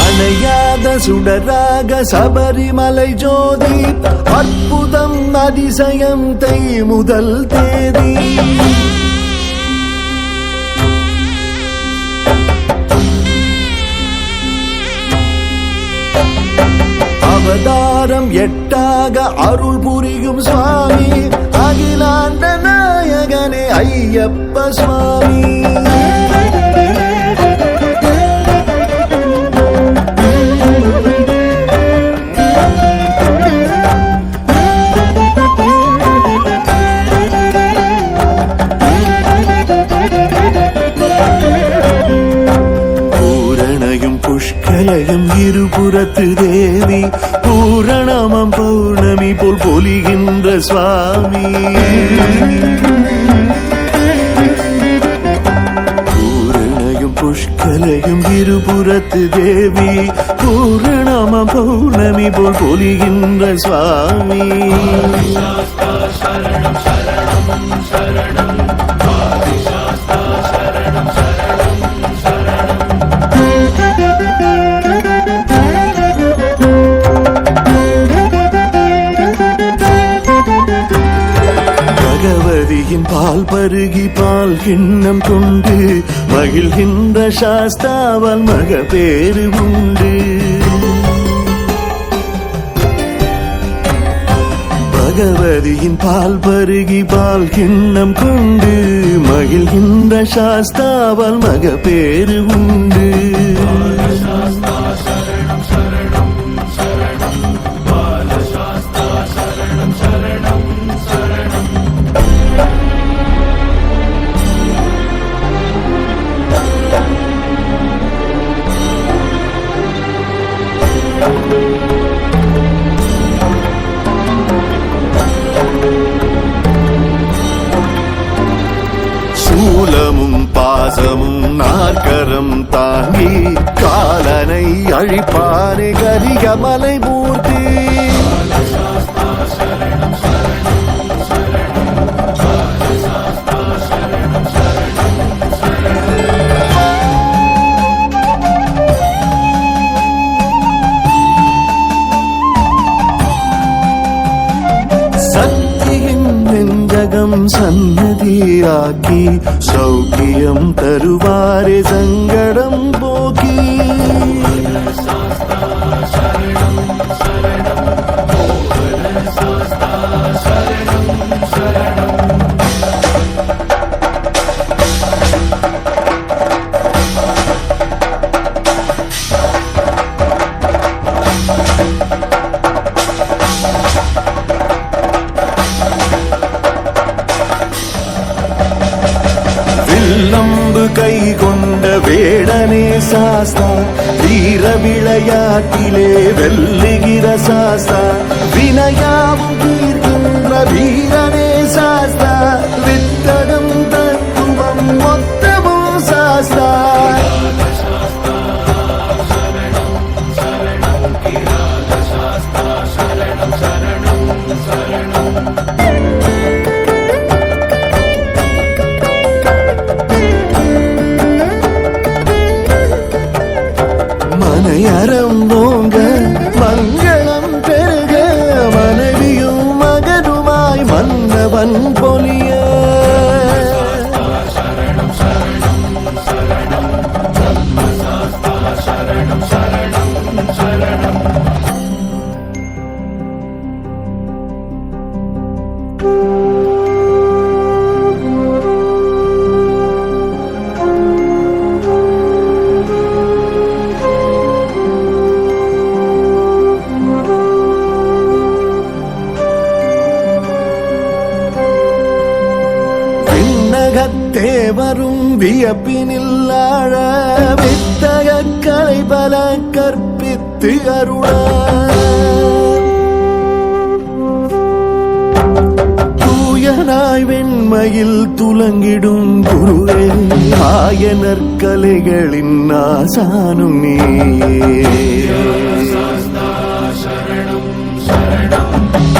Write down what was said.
அணையாத சுடராக சபரிமலை ஜோதி அற்புதம் அதிசயம் தை முதல் தேதி அவதாரம் எட்டாக அருள் புரியும் சுவாமி அகிலாண்ட நாயகனே ஐயப்ப சுவாமி புஷ்கலையும் இருபுறத்து தேவி பூரணமம் பௌர்ணமி போல் பொலிகின்ற சுவாமி பூரணையும் புஷ்கலையும் இருபுறத்து தேவி பூரணமம் பௌர்ணமி போல் பொலிகின்ற சுவாமி சரணம் சரணம் சரணம் பகவதியின் பால் பருகி பால் கிண்ணம் கொண்டு மகிழ்கின்ற சாஸ்தாவால் மக பேரு உண்டு பகவதியின் பால் பருகி பால் கிண்ணம் கொண்டு மகிழ்கின்ற சாஸ்தாவால் மக பேரு உண்டு சூலமும் பாசமும் நாற்கரம் தாங்கி காலனை அழிப்பானே கரிகமலை மூர்த்தி சன்னதியாக்கி சௌக்கியம் தருவாரே சங்கடம் போக்கி நம்பு கை கொண்ட வேடனே சாஸ்தா வீர விளையாட்டிலே வெல்லுகிற சாஸ்தா வினையாவும் தீர்க்கின்ற வீரனே சாஸ்தா வித்தகம் தத்துவம் மொத்தமும் சாஸ்தா மனையறம் ஓங்க மங்களம் பெருக மனைவியும் மகனுமாய் மன்னவன் பொலிய தேவரும் வியப்பினில் ஆழ வித்தக கலை பல கற்பித்து அருள தூயனாய் வெண்மையில் துலங்கிடும் குருவே ஆயனர் கலைகளின் ஆசானும் நீயே சரணம் சரணம்